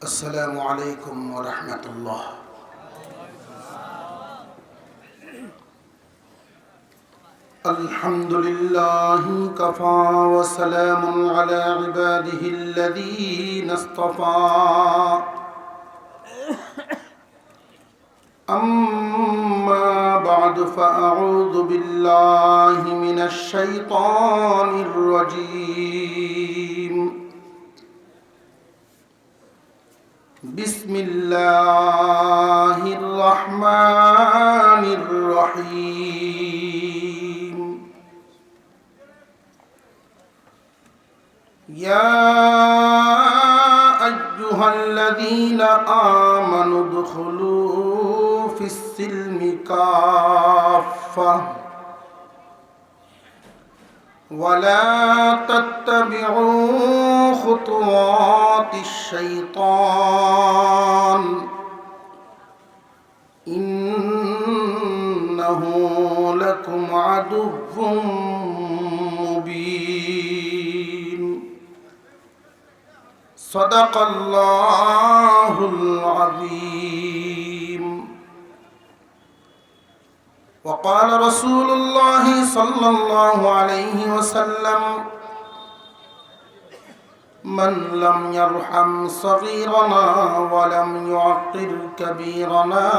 السلام عليكم ورحمة الله. الحمد لله كفى وسلام على عباده الذين اصطفى. أما بعد فأعوذ بالله من الشيطان الرجيم. بسم الله الرحمن الرحيم. يا أيها الذين آمنوا ادخلوا في السلم كافة ولا تتبعوا خطوات الشيطان إنه لكم عدو مبين. صدق الله العظيم. وقال رسول الله صلى الله عليه وسلم: من لم يرحم صغيرنا ولم يعقر كبيرنا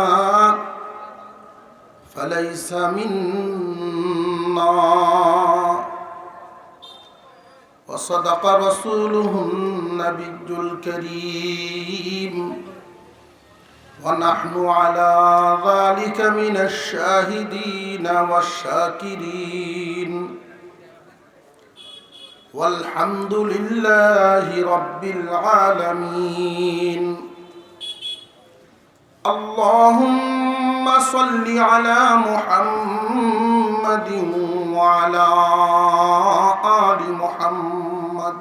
فليس منا. وصدق رسوله النبي الكريم ونحن على ذلك من الشاهدين والشاكرين والحمد لله رب العالمين. اللهم صل على محمد وعلى آل محمد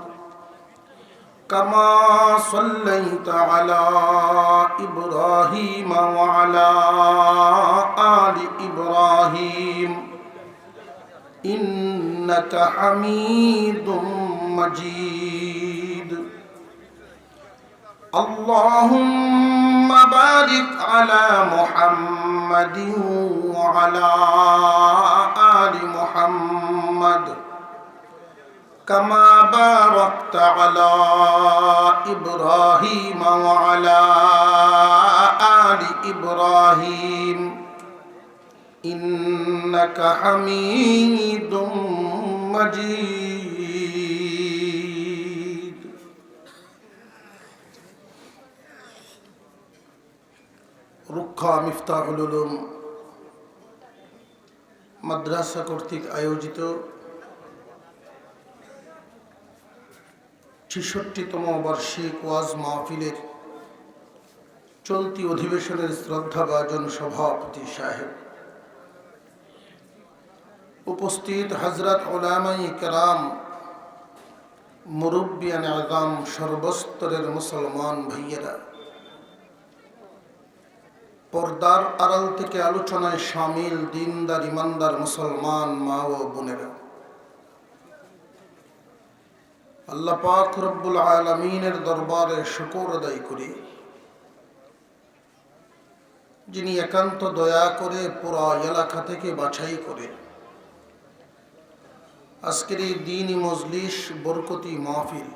كما صليت على إبراهيم وعلى آل إبراهيم إنك حميد مجيد. اللهم بارك على محمد وعلى آل محمد كما باركت على إبراهيم وعلى آل إبراهيم إنك حميد مجيد. রুক্ষা মিফতাহুল উলুম মাদ্রাসা কর্তৃক আয়োজিত ৬৬তম বার্ষিক ওয়াজ মাহফিলের চলতি অধিবেশনের শ্রদ্ধাভাজন সভাপতি সাহেব, উপস্থিত হযরত উলামায়ে কেরাম, মুরব্বিয়ান আযম, সর্বস্তরের মুসলমান ভাইয়েরা, পর্দার আড়াল থেকে আলোচনায় শামিল দিনদার ইমানদার মুসলমান মা ও বোনেরা, আল্লাহ পাক রব্বুল আলামিনের দরবারে শুকর আদায় করি, যিনি একান্ত দয়া করে পুরা এলাকা থেকে বাছাই করে আজকের এই দ্বীনি মজলিস, বরকতি মাহফিল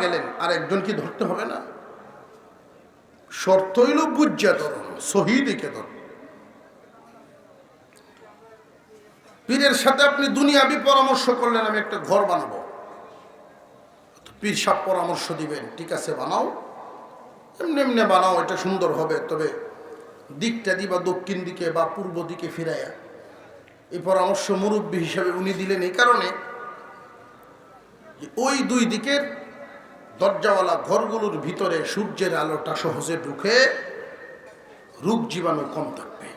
গেলেন, আর একজন কি ধরতে হবে না? শর্ত হইল বুঝা ধরুন, শহীদকে ধরুন। পীরের সাথে আপনি দুনিয়াবি পরামর্শ করলেন, আমি একটা ঘর বানাবো, পীর সাহেব পরামর্শ দিবেন, ঠিক আছে বানাও, এমনি এমনি বানাও, এটা সুন্দর হবে, তবে দিকটা দিবা দক্ষিণ দিকে বা পূর্ব দিকে ফিরাইয়া। এই পরামর্শ মুরব্বী হিসাবে উনি দিলেন এই কারণে, ওই দুই দিকের দরজাওয়ালা ঘরগুলোর ভিতরে সূর্যের আলোটা সহজে ঢুকে রোগ জীবাণু কম থাকবে।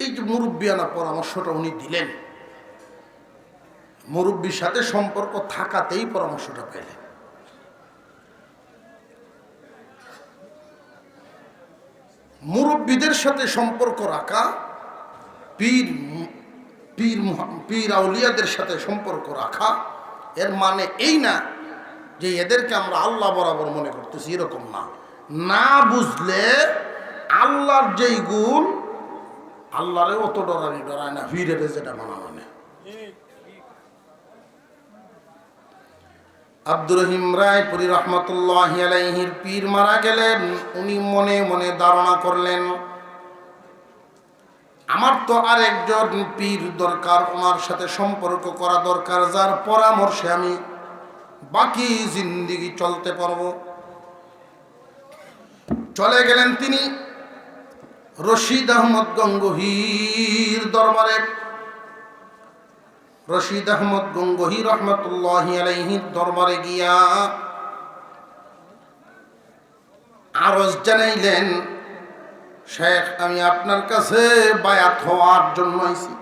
এই যে মুরব্বিয়ানা পরামর্শটা উনি দিলেন, মুরব্বির সাথে সম্পর্ক থাকাতেই পরামর্শটা পেলেন। মুরব্বীদের সাথে সম্পর্ক রাখা, পীর পীর পীর আউলিয়াদের সাথে সম্পর্ক রাখা, এর মানে এই না যে এদেরকে আমরা আল্লাহ বরাবর মনে করতেছি, এরকম না। না বুঝলে আল্লাহর যেই গুণ, আল্লাহরে অত ডরায় না, পীরের যেটা মানা মানে। আব্দুর রহিম রায়পুরী রহমতুল্লাহি আলাইহির পীর মারা গেলেন। উনি মনে মনে ধারণা করলেন, আমার তো আরেকজন পীর দরকার, ওনার সাথে সম্পর্ক করা দরকার, যার পরামর্শে আমি বাকি জিন্দেগি চলতে পারবো। চলে গেলেন তিনি রশিদ আহমদ গঙ্গোহীর দরবারে। রশিদ আহমদ গঙ্গোহী রহমতুল্লাহি আলাইহির দরবারে গিয়া আরজ জানাইলেন, শেখ আমি আপনার কাছে বায়াত হওয়ার জন্য আইছি।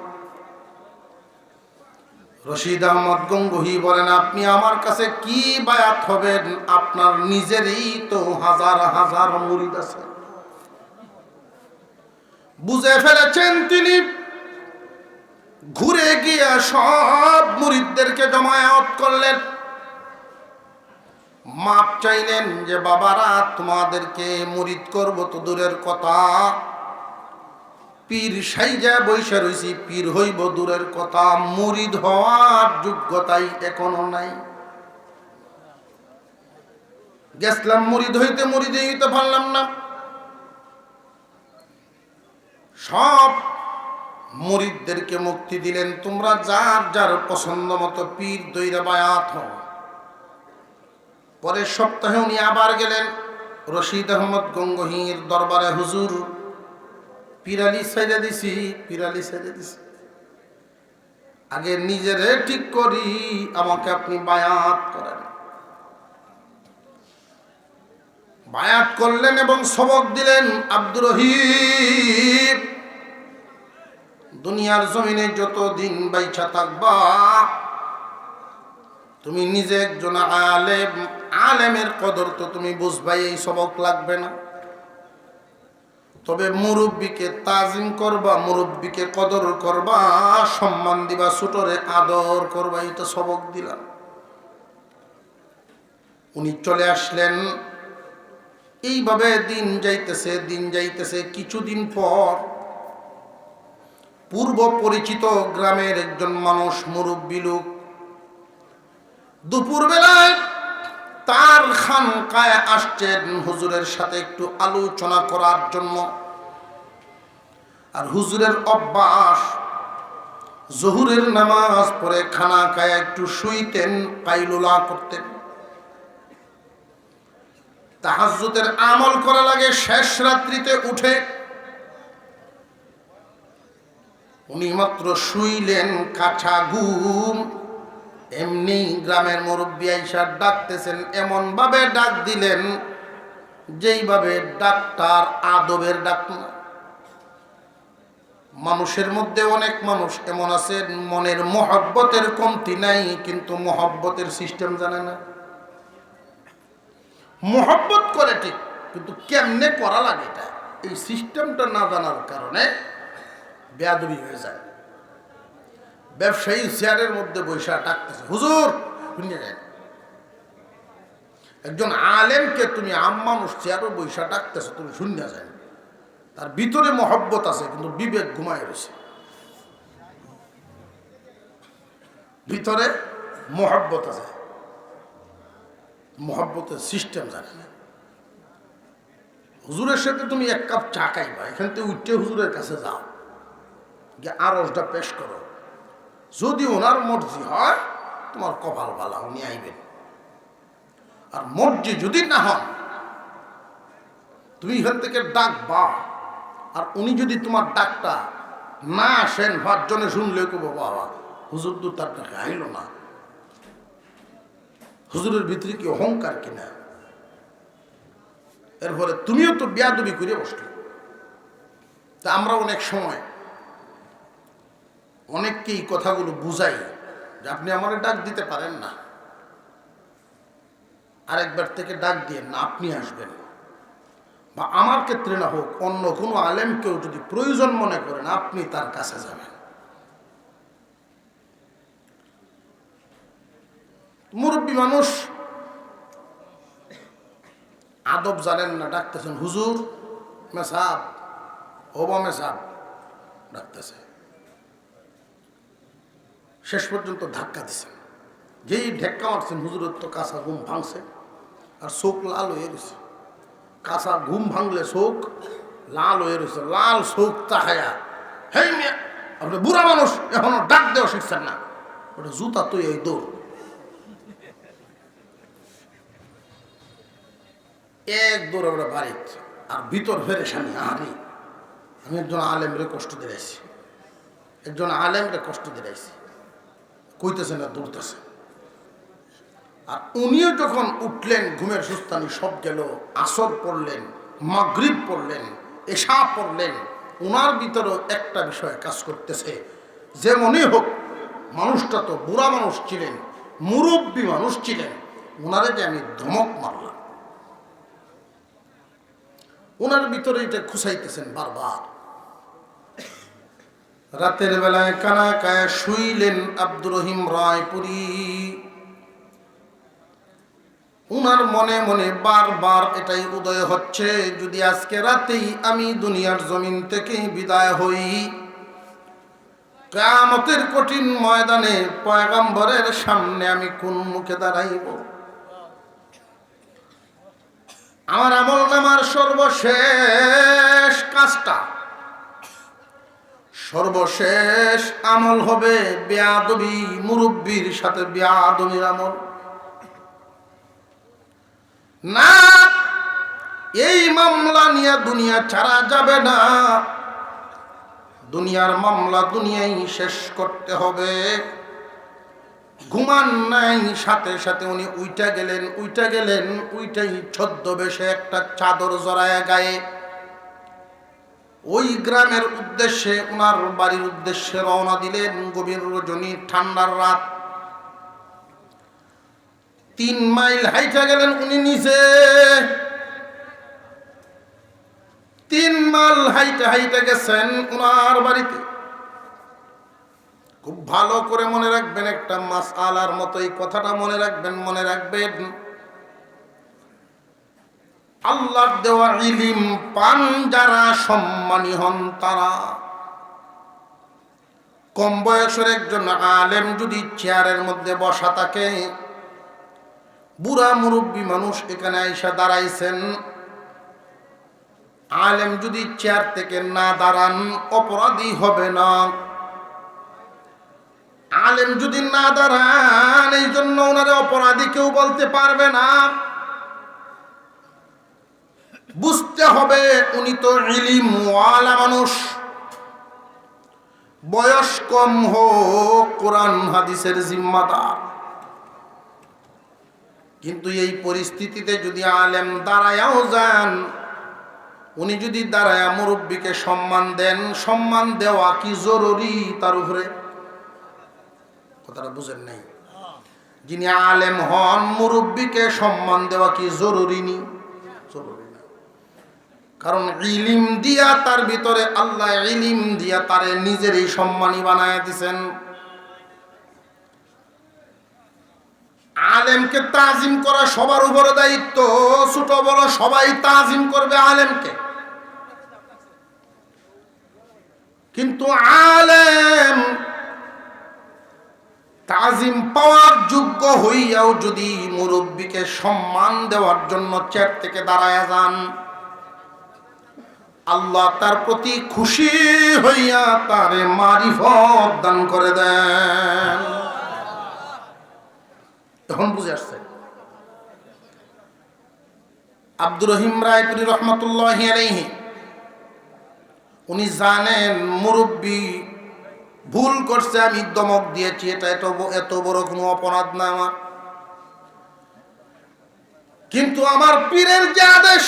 রশিদ আহমদ গঙ্গোহী বলেন, আপনি আমার কাছে কি বায়াত হবেন? আপনার নিজেরই তো হাজার হাজার মুরিদ আছে। বুঝে ফেলেছেন তিনি। ঘুরে গিয়া সব মুরিদদেরকে জমায়েত করলেন, মাপ চাইলেন যে বাবারা তোমাদেরকে মুরিদ করব তো দূরের কথা, পীর সাইজা বৈশা রইছি, পীর হইব দূরের কথা, মুরিদ হওয়ার যোগ্যতাই এখনো নাই। গেছলাম মুরিদ হইতে পারলাম না। সব মুরিদদেরকে মুক্তি দিলেন, তোমরা যার যার পছন্দ মতো পীর দইরা বায়াত হও। পরের সপ্তাহে উনি আবার গেলেন রশিদ আহমদ গঙ্গোহীর দরবারে। হুজুর, পিরালি সাইডে দিছি, আগে নিজেরে ঠিক করি, আমাকে আপনি বায়াত করেন। বায়াত করলেন এবং সবক দিলেন, আব্দুর রহিম দুনিয়ার জমিনে যতদিন বাইচা থাকবা তুমি নিজে একজন আলেম, আলেমের কদর তো তুমি বুঝবাই, এই সবক লাগবে না। তবে মুরব্বীকে তাজিম করবা, মুরব্বীকে কদর করবা, সম্মান দিবা, ছোটরে আদর করবা, এটা সবক দিলাম। উনি চলে আসলেন। এইভাবে দিন যাইতেছে। কিছুদিন পর পূর্ব পরিচিত গ্রামের একজন মানুষ, মুরব্বী লোক, দুপুরবেলায় তার খানকায় আসছেন হুজুরের সাথে একটু আলোচনা করার জন্য। আর হুজুরের অভ্যাস, জোহরের নামাজ পড়ে খানা খায় একটু শুইতেন, কাইলুলা করতেন। তাহাজ্জুদের আমল করা লাগে শেষ রাত্রিতে উঠে। উনি মাত্র শুইলেন, কাঁচা ঘুম, এমনি গ্রামের মুরব্বী আইসা ডাকতেছেন, এমন ভাবে ডাক দিলেন যেইভাবে ডাক্তার আদবের ডাক না। মানুষের মধ্যে অনেক মানুষ এমন আছে, মনের মহব্বতের কমতি নাই, কিন্তু মহব্বতের সিস্টেম জানে না। মহব্বত করে ঠিক, কিন্তু কেমনে করা লাগে এটা, এই সিস্টেমটা না জানার কারণে বেয়াদবি হয়ে যায়। ব্যবসায়ী চেয়ারের মধ্যে বৈশা ডাকতেছে, হুজুর শুনে যায়। একজন আলেমকে তুমি আম মানুষ চেয়ারও বৈশা ডাকতেছে, তুমি শুনে যায়। তার ভিতরে মহব্বত আছে, কিন্তু বিবেক ঘুমায় রয়েছে। ভিতরে মহব্বত আছে, মহব্বতের সিস্টেম জানে না। হুজুরের সাথে তুমি এক কাপ চা খাইবা, এখান থেকে উঠে হুজুরের কাছে যাও, গিয়ে আরজটা পেশ করো, যদি ওনার মর্জি হয় তোমার কপাল ভালা, উনি আইবেন। আর মর্জি যদি না হন, তুমি এখান থেকে ডাকবা, আর উনি যদি তোমার ডাকটা না আসেন, 5 জনে শুনলেও কেউ বাবা হুজুর তো তার ডাকে আইল না, হুজুরের ভিতরে কি অহংকার কিনা, এর ফলে তুমিও তো বেয়াদবি করে বসলে। তা আমরা অনেক সময় অনেককে এই কথাগুলো বুঝাই যে আপনি আমাকে ডাক দিতে পারেন না, আরেকবার থেকে ডাক দিয়ে না আপনি আসবেন, বা আমার ক্ষেত্রে না হোক অন্য কোনো আলেমকেও যদি প্রয়োজন মনে করেন আপনি তার কাছে যাবেন। মুরব্বী মানুষ আদব জানেন না, ডাকতেছেন হুজুর মেসাব, ওবা মেসাব ডাকতেছে, শেষ পর্যন্ত ধাক্কা দিচ্ছেন, যেই ধাক্কা মারছেন হুজুরের তো কাঁচা ঘুম ভাঙছে আর চোখ লাল হয়ে গেছে। কাঁচা ঘুম ভাঙলে চোখ লাল হয়ে রয়েছে, লাল চোখ তাকায়া, হেই মিয়া আপনি বুড়া মানুষ এখনো ডাক দেওয়া শিখছেন না, ওটা জুতা তুই এই দৌড়। এক দৌড়ে ওরা বাড়িত, আর ভিতর ফেরেশানি, আমি একজন আলেমরে কষ্ট দিয়েছি, একজন আলেমরে কষ্ট দিয়েছি, কইতেছে না দৌড়তেছে। আর উনিও যখন উঠলেন ঘুমের সুস্থানি সব গেল, আসর পড়লেন, মাগরিব পড়লেন, এশা পড়লেন, উনার ভিতরেও একটা বিষয় কাজ করতেছে, যেমনই হোক মানুষটা তো বুড়া মানুষ ছিলেন, মুরব্বী মানুষ ছিলেন, উনারে যে আমি ধমক মারলাম, ওনার ভিতরে এটা খুঁচাইতেছেন বারবার। রাতের বেলায় কানা কায়া শুইলেন আব্দুর রহিম রায়পুরী। উনার মনে মনে বারবার এটাই উদয় হচ্ছে, যদি আজকে রাতেই আমি দুনিয়ার জমিন থেকে বিদায় হই, কিয়ামতের কঠিন ময়দানে পয়গম্বরের সামনে আমি কোন মুখে দাঁড়াইব? আমার আমলনামার সর্বশেষ কাজটা, সর্বশেষ আমল হবে বেয়াদবি, মুরব্বির সাথে বেয়াদবির আমল। না, এই মামলা নিয়ে দুনিয়া ছাড়া যাবে না, দুনিয়ার মামলা দুনিয়ায় শেষ করতে হবে। ঘুমান নাই, সাথে সাথে উনি উইটা গেলেন, উইটাই ছদ্মবেশে একটা চাদর জড়ায় গায়ে ওই গ্রামের উদ্দেশ্যে, ওনার বাড়ির উদ্দেশ্যে রওনা দিলেন। গভীর রজনী, ঠান্ডার রাত, 3 মাইল হাইটা গেলেন উনি নিচে, 3 মাইল হাইটা গেছেন ওনার বাড়িতে। খুব ভালো করে মনে রাখবেন, একটা মাসআলার মতো এই কথাটা মনে রাখবেন। আল্লাহর দেওয়া ইলম পান যারা, সম্মানী হন তারা। কম বয়সের একজন আলেম যদি চেয়ারের মধ্যে বসা থাকে, বুড়া মুরব্বী মানুষ এখানে আইসা দাঁড়াইছেন, আলেম যদি চেয়ার থেকে না দাঁড়ান অপরাধী হবে না। আলেম যদি না দাঁড়ান, এই জন্য ওনারে অপরাধী কেউ বলতে পারবে না। বুঝতে হবে উনি তো ইলমওয়ালা মানুষ, বয়স কম হোক কোরআন হাদিসের জিম্মাদার। কিন্তু এই পরিস্থিতিতে যদি আলেম দাঁড়ায়াও যান, উনি যদি দাঁড়ায়া মুরব্বীকে সম্মান দেন, সম্মান দেওয়া কি জরুরি তার উপরে? কথাটা বুঝেন নাই? যিনি আলেম হন, মুরব্বীকে সম্মান দেওয়া কি জরুরি নি? জরুরি না। কারণ ইলিম দিয়া তার ভিতরে, আল্লাহ ইলিম দিয়া তারে নিজেরই সম্মানী বানায় দিছেন। আলেমকে তাজিম করা সবার উপরে দায়িত্ব, ছোট বড় সবাই তাজিম করবে আলেমকে। কিন্তু আলেম তাজিম পাওয়ার যোগ্য হইয়াও যদি মুরব্বীকে সম্মান দেওয়ার জন্য চেয়ার থেকে দাঁড়ায় যান, আল্লাহ তার প্রতি খুশি হইয়া তারে মারিফত দান করে দেন। এখন বুঝে আসছে? আব্দুর রহিম রায়পুরি রহমতুল্লাহি আলাইহি উনি জানেন মুরব্বী ভুল করছে, আমি দমক দিয়েছি, এটা এত বড় কোনো অপরাধ না আমার, কিন্তু আমার পীরের যে আদেশ,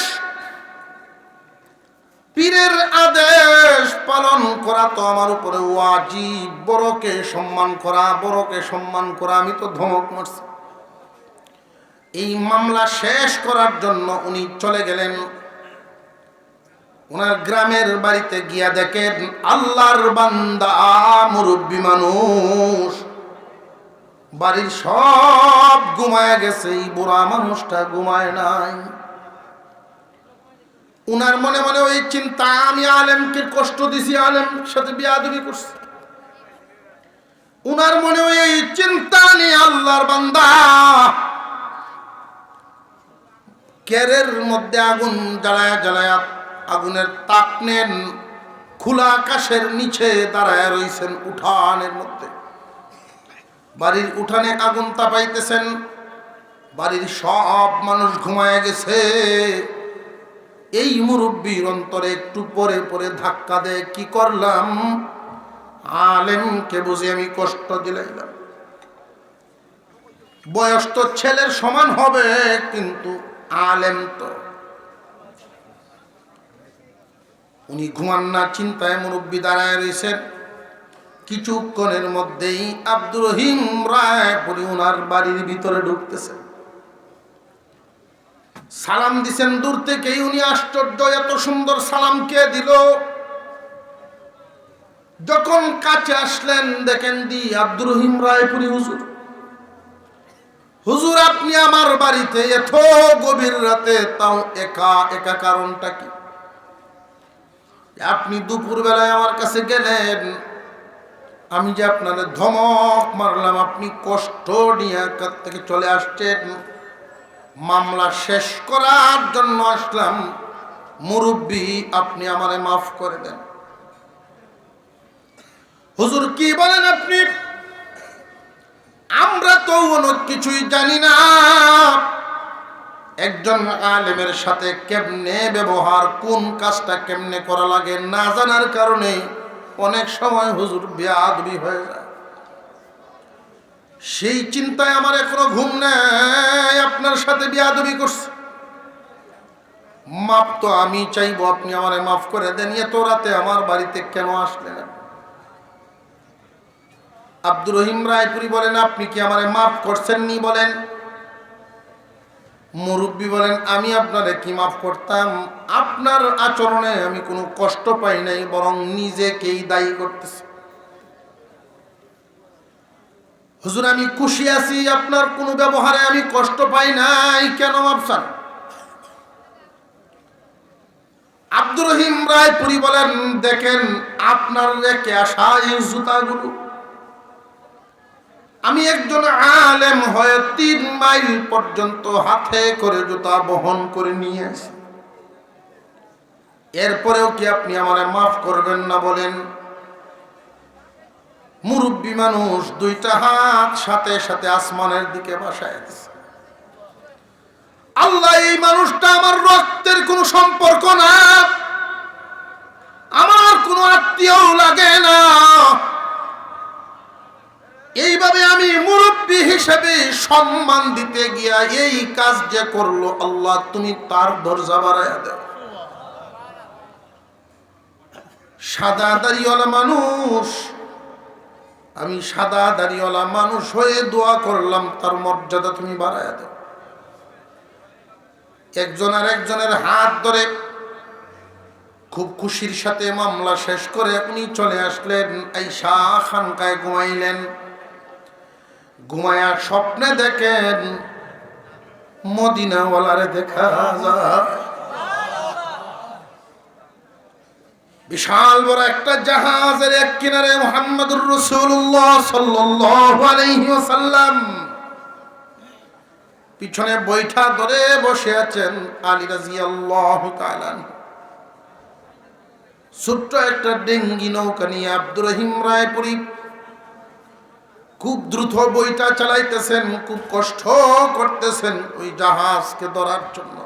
পীরের আদেশ পালন করা তো আমার উপরে ওয়াজিব। বড়কে সম্মান করা, বড়কে সম্মান করা। আমি তো ধমক মারছি। এই মামলা শেষ করার জন্য উনি চলে গেলেন ওনার গ্রামের বাড়িতে। গিয়া দেখেন আল্লাহর বান্দা মুরব্বী মানুষ, বাড়ির সব ঘুমায় গেছে, এই বুড়া মানুষটা ঘুমায় নাই। উনার মনে মনে ওই চিন্তা, আমি আলেমকে কষ্ট দিছি, আলেম সাথে বিয়াদবি করছি। উনার মনে ওই চিন্তা নিয়ে আল্লাহর বান্দা কেরের মধ্যে আগুন জ্বালায়া জ্বালায়া আগুনের তাপ নেন, খোলা আকাশের নিচে দাঁড়ায় রইছেন উঠানের মধ্যে। বাড়ির উঠানে আগুন তাপাইতেছেন, বাড়ির সব মানুষ ঘুমায় গেছে। এই মুরব্বীর অন্তরে একটু পরে পরে ধাক্কা দেয়, কি করলাম, আলেমকে বুঝে আমি কষ্ট দিলাম। বয়স তো ছেলের সমান হবে, কিন্তু আলেম তো। উনি ঘুমান না, চিন্তায় মুরব্বী দাঁড়ায় রয়েছেন। কিছুক্ষণের মধ্যেই আব্দুর রহিম রায়পুরি ওনার বাড়ির ভিতরে ঢুকতেছে। সালাম দিছেন দূর থেকেই। উনি আশ্চর্য, এত সুন্দর সালাম কে দিল? যখন কাছে আসলেন দেখেন দি আব্দুর রহিম রায়পুরি হুজুর। হুজুর, আপনি আমার বাড়িতে এত গভীর রাতে, তাও একা একা, কারণটা কি? আপনি দুপুর বেলায় আমার কাছে গেলেন, আমি যে আপনাদের ধমক মারলাম, আপনি কষ্ট নিয়ে থেকে চলে আসছেন। মামলা শেষ করার জন্য আসলাম। মুরব্বী, আপনি আমারে মাফ করে দেন। হুজুর, কি বলেন আপনি? আমরা তো অনেক কিছুই জানি না। একজন আলেমের সাথে কেমনে ব্যবহার, কোন কাজটা কেমনে করা লাগে না জানার কারণে অনেক সময় হুজুর বেয়াদবি হয়ে যায়। সেই চিন্তায় আমার এখনো ঘুম নেই, আপনার সাথে বেয়াদবি করছে। মাপ তো আমি চাইবো, আপনি আমারে মাফ করে দেন। এত রাতে আমার বাড়িতে কেন আসলেন? আব্দুর রহিম রায়পুরি বলেন, আপনি কি আমারে মাফ করছেন নি বলেন? মুরব্বী বলেন, আমি আপনারে কি মাফ করতাম? আপনার আচরণে আমি কোনো কষ্ট পাই নাই, বরং নিজেকেই দায়ী করতেছি। হুজুর, আমি খুশি আছি, আপনার কোনো ব্যবহারে আমি কষ্ট পাই নাই, কেন মাফ চান? আব্দুর রহিম রায়পুরি বলেন, দেখেন আপনার রেখে আসা এই জুতাগুলো, আমি একজন আলেম হয়ে 3 মাইল পর্যন্ত হাতে করে জুতা বহন করে নিয়ে আসি। এরপরেও কি আপনি আমারে মাফ করবেন না বলেন? মুরব্বী মানুষ 2টা হাত সাথে সাথে আসমানের দিকে বাসায় দিছে। আল্লাহ, এই মানুষটা আমার রক্তের কোনো সম্পর্ক না, আমার কোনো আত্মীয় লাগে না, এইভাবে আমি মুরব্বী হিসেবে সম্মান দিতে গিয়া এই কাজ যে করলো, আল্লাহ তুমি তার দরজা বাড়াইয়া দাও। সাদা দাড়িওয়ালা মানুষ, আমি সাদা দাড়িওয়ালা মানুষ হয়ে দোয়া করলাম, তার মর্যাদা তুমি বাড়াইয়া দাও। একজন আর একজনের হাত ধরে খুব খুশির সাথে মামলা শেষ করে উনি চলে আসলেন। আইসা খানকায় ঘুমাইলেন। ঘুমায়া স্বপ্নে দেখেন মদিনাওয়ালারে দেখা যায়। বিশাল বড় একটা জাহাজের এক কিনারে মুহাম্মদুর রাসূলুল্লাহ সাল্লাল্লাহু আলাইহি ওয়াসাল্লাম, পিছনে বৈঠা ধরে বসে আছেন আলী রাদিয়াল্লাহু তাআলা। ছোট্ট একটা ডেঙ্গি নৌকা নিয়ে আব্দুর রহিম রায়পুরী খুব দ্রুত বইটা চালাইতেছেন, খুব কষ্ট করতেছেন ওই জাহাজকে ধরার জন্য।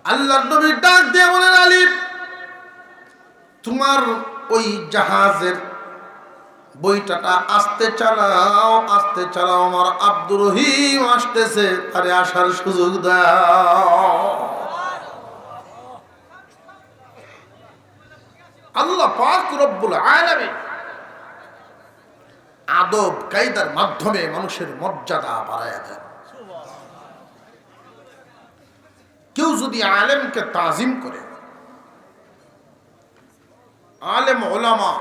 আল্লাহর নবী ডাক দিয়ে বলেন, আলী, তোমার ওই জাহাজের বইটাটা আস্তে চালাও, আস্তে চালাও, আমার আব্দুর রহিম আসতেছে, তারে আসার সুযোগ দাও। আল্লাহ পাক রব্বুল আলামিন আদব কায়দার মাধ্যমে মানুষের মর্যাদা বাড়ায় দেন। কেউ যদি আলেমকে তাজিম করে, আলেম ওলামা,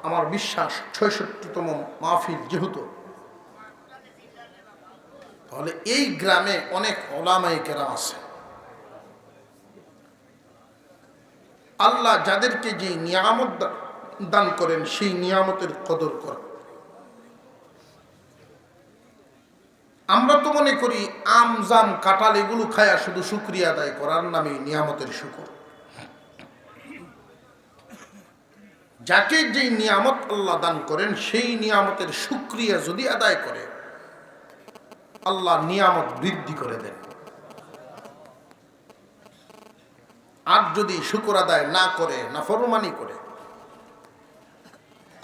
আমার বিশ্বাস ৬৬তম মাহফিল যেহেতু, তাহলে এই গ্রামে অনেক ওলামায়ে কেরাম আছে। আল্লাহ যাদেরকে যে নিয়ামত দান করেন সেই নিয়ামতের কদর করেন। আমরা তো মনে করি আম জাম কাঁঠাল এগুলো খায়া শুধু শুকরিয়া আদায় করার নামে নিয়ামতের শুকর। যাকে যেই নিয়ামত আল্লাহ দান করেন সেই নিয়ামতের শুকরিয়া যদি আদায় করে, আল্লাহ নিয়ামত বৃদ্ধি করে দেন। আর যদি শুকর আদায় না করে, নাফরমানি করে,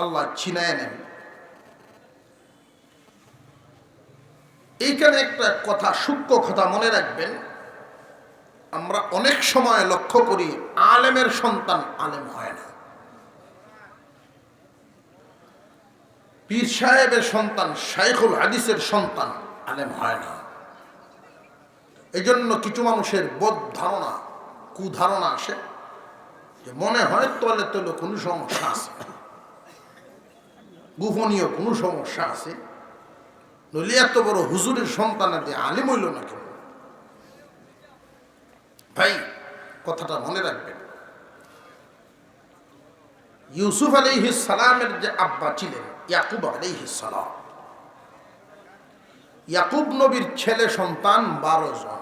আল্লাহ ছিনায় নেন। এইখানে একটা কথা, সূক্ষ্ম কথা মনে রাখবেন, আমরা অনেক সময় লক্ষ্য করি আলেমের সন্তান আলেম হয় না, পীর সাহেবের সন্তান, শাইখুল হাদিসের সন্তান আলেম হয় না। এই জন্য কিছু মানুষের বোধ ধারণা, কুধারণা আসে যে মনে হয় তলে তলে কোনো সমস্যা আছে, গোপনীয় কোনো সমস্যা আছে, নইলে এত বড় হুজুরের সন্তানের দিয়ে আলিম হইল না কেন? ভাই, কথাটা মনে রাখবেন, ইউসুফ আলাইহিস সালামের যে আব্বা ছিলেন ইয়াকুব আলাইহিস সালাম, ইয়াকুব নবীর ছেলে সন্তান 12 জন।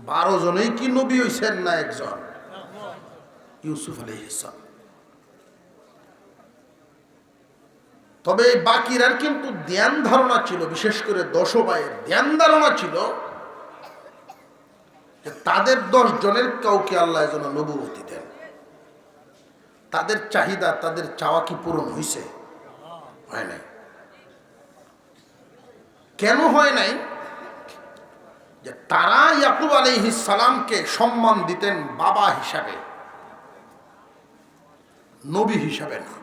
12 জনেই কি নবী হইছেন না একজন? ইউসুফ আলাইহিস সালাম। তবে বাকিরার কিন্তু ধ্যান ধারণা ছিল, বিশেষ করে 10 ভাইয়ের ধ্যান ধারণা ছিল যে তাদের 10 জনের কাউকে আল্লাহ যেন নবুয়তি দেন। তাদের চাহিদা, তাদের চাওয়া কি পূরণ হয়েছে? হয় নাই। কেন হয় নাই? যে তারা ইয়াকুব আলাইহিস সালামকে সম্মান দিতেন বাবা হিসাবে, নবী হিসাবে না।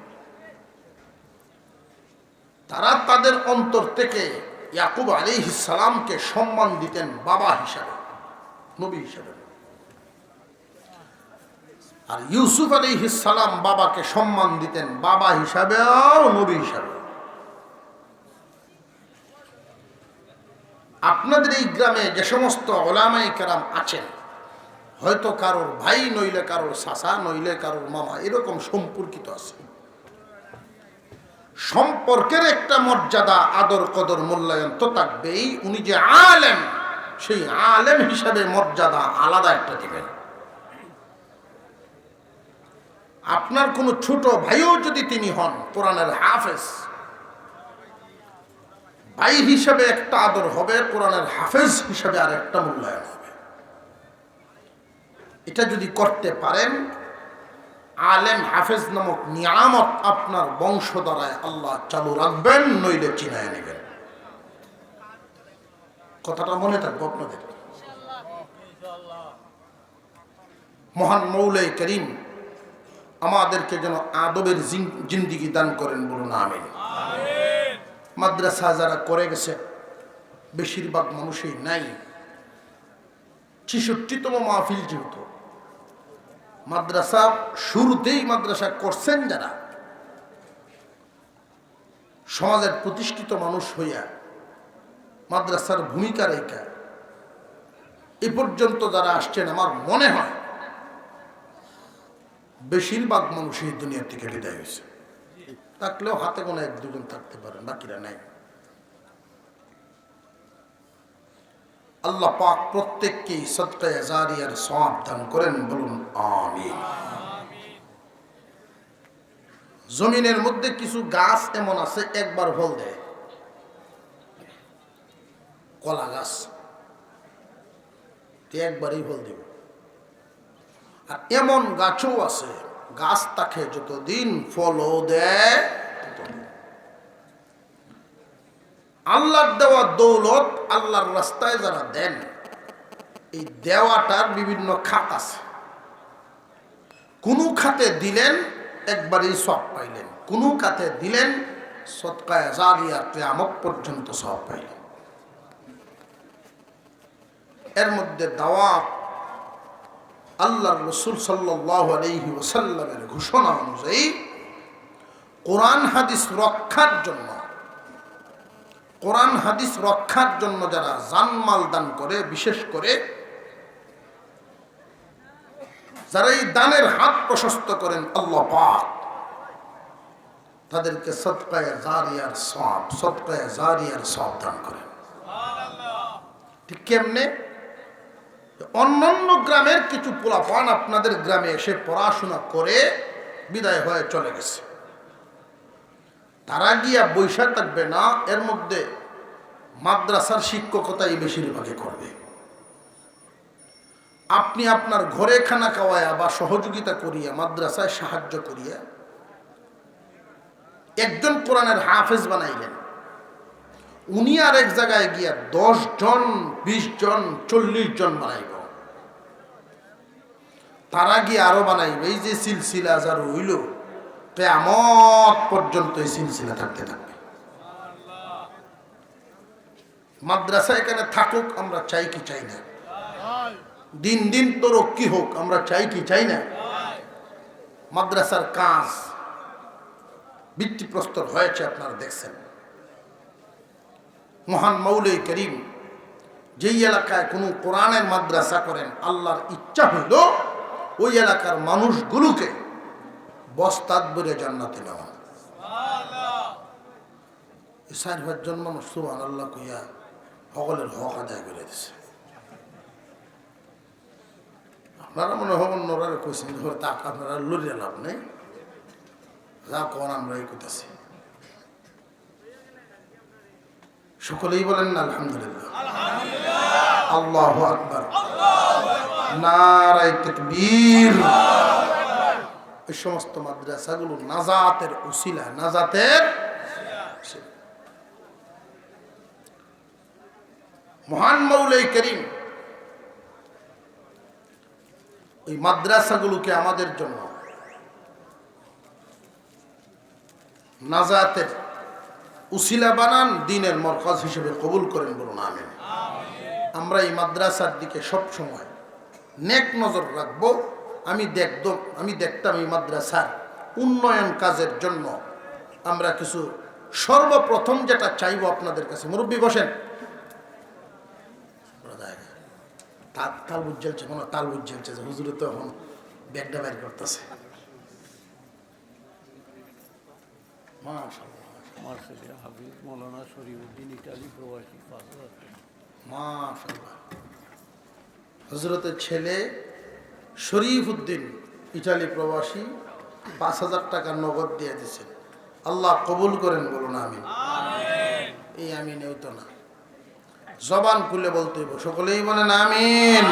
তারা তাদের অন্তর থেকে ইয়াকুব আলাইহিস সালামকে সম্মান দিতেন বাবা হিসাবে, নবী হিসাবে। আর ইউসুফ আলাইহিস সালাম বাবাকে সম্মান দিতেন বাবা হিসাবে আর নবী হিসাবে। আপনাদের এই গ্রামে যে সমস্ত ওলামায়ে কেরাম আছেন, হয়তো কারোর ভাই নইলে কারোর চাচা নইলে কারোর মামা, এরকম সম্পর্কিত আছে। সম্পর্কের একটা মর্যাদা, আদর কদর, মূল্যায়ন তো থাকবেই। উনি যে আলেম, সেই আলেম হিসাবে মর্যাদা আলাদা একটা দিবেন। আপনার কোনো ছোট ভাইও যদি তিনি হন কোরআনের হাফেজ, ভাই হিসাবে একটা আদর হবে, কোরআনের হাফেজ হিসাবে আর একটা মূল্যায়ন হবে। এটা যদি করতে পারেন, আলেম হাফেজ নামক নিয়ামত আপনার বংশধারায় আল্লাহ চালু রাখবেন, নইলে চিনায় নেবেন। কথাটা মনে থাকবে আপনাদের। মহান মৌলাই করিম আমাদেরকে যেন আদবের জিন্দিগি দান করেন, বলুন আমিন। মাদ্রাসা যারা করে গেছে বেশিরভাগ মানুষই নাই। ৬৬তম মাহফিল যেহেতু, মাদ্রাসা শুরুতেই মাদ্রাসা করছেন যারা, সমাজের প্রতিষ্ঠিত মানুষ হইয়া মাদ্রাসার ভূমিকা রেখা এ পর্যন্ত যারা আসছেন, আমার মনে হয় বেশিরভাগ মানুষ এই দুনিয়া থেকে বিদায় হয়েছে। থাকলেও হাতে কোনো এক দুজন থাকতে পারেন, বাকিরা নাই। আল্লাহ পাক প্রত্যেককেই সদকায়ে জারিয়ার সওয়াব দান করেন, বলুন আমিন। জমিনের মধ্যে কিছু গাছ এমন আছে একবার ফল দেয়, কলা গাছ একবারই ফল দিব। আর এমন গাছও আছে গাছ তাকে যতদিন ফলও দেয়। আল্লাহর দেওয়া দৌলত আল্লাহর রাস্তায় যারা দেন, এই দেওয়াটার বিভিন্ন খাত আছে। কোন খাতে দিলেন একবারই সওয়াব পাইলেন, কোন খাতে দিলেন সদকায়ে জারিয়া কিয়ামত পর্যন্ত সওয়াব পাইলেন। এর মধ্যে দাওয়াত আল্লাহর রাসূল সাল্লাল্লাহু আলাইহি ওয়াসাল্লামের ঘোষণা অনুযায়ী কোরআন হাদিস রক্ষার জন্য, কোরআন হাদিস রক্ষার জন্য যারা জানমাল দান করে, বিশেষ করে যারা এই দানের হাত প্রশস্ত করেন আল্লাহ পাক তাদেরকে সদকায়ে জারিয়ার সওয়াব, সদকায়ে জারিয়ার সওয়াব দান করেন। ঠিক কেমনে? অন্যান্য গ্রামের কিছু পোলাপান আপনাদের গ্রামে এসে পড়াশোনা করে বিদায় হয়ে চলে গেছে, তারা গিয়া বৈশা থাকবে না, এর মধ্যে মাদ্রাসার শিক্ষকতাই বেশিরভাগে করবে। আপনি আপনার ঘরে খানা খাওয়ায়া বা সহযোগিতা করিয়া, মাদ্রাসায় সাহায্য করিয়া একজন কোরআনের হাফেজ বানাইলেন, উনি আর এক জায়গায় গিয়া 10 জন 20 জন 40 জন বানাইব, তারা গিয়ে আরো বানাইবে। এই যে সিলসিলা যার হইল কিয়ামত পর্যন্ত এই সিলসিলা থাকতে থাকবে। মাদ্রাসা এখানে থাকুক, আমরা চাই কি চাই না? দিন দিন তরক্কি হোক, আমরা চাই কি চাই না? মাদ্রাসার কাজ ভিত্তিপ্রস্তর হয়েছে, আপনারা দেখছেন। মহান মৌলাই করিম যেই এলাকায় কোনো কোরআনের মাদ্রাসা করেন, আল্লাহর ইচ্ছা হইল ওই এলাকার মানুষগুলোকে বস্তাত ভরে জান্নাতে নেওয়া। 4-5 জন মানুষ সুবহানাল্লাহ কইয়া সকলের হক আদায় করে দিছে। আপনারা মনে হয় অন্যরা কইছেন, তা আপনারা লড়িয়ে লাভ নেই, যা কোন আমরা এই করতেছি। সকলেই বলেন না আলহামদুলিল্লাহ, আল্লাহু আকবার, নারায়ে তাকবীর। এই সমস্ত মাদ্রাসাগুলো নাজাতের উসিলা, নাজাতের মহান মৌলাই করিম ওই মাদ্রাসাগুলোকে আমাদের জন্য নাজাতের উসিলা বানান, দ্বীনের মরকাজ হিসেবে কবুল করেন, বলুন আমিন। আমরা এই মাদ্রাসার দিকে সব সময় নেক নজর রাখবো। আমি দেখতাম এই মাদ্রাসার উন্নয়ন কাজের জন্য আমরা কিছু সর্বপ্রথম যেটা চাইবো আপনাদের কাছে, মুরব্বী বসেন, তাল বুঝছে মনে তাল বুঝছে যে হুজুরে তো এখন ব্যাগটা বের করতেছে। হযরতের ছেলে শরীফ উদ্দিন ইটালি প্রবাসী 5,000 টাকা নগদ দিয়ে দিয়েছেন। আল্লাহ কবুল করেন, বলুন আমিন। এই আমিন তো না, জবান খুলে বলতে হইব, সকলেই বলেন আমিন।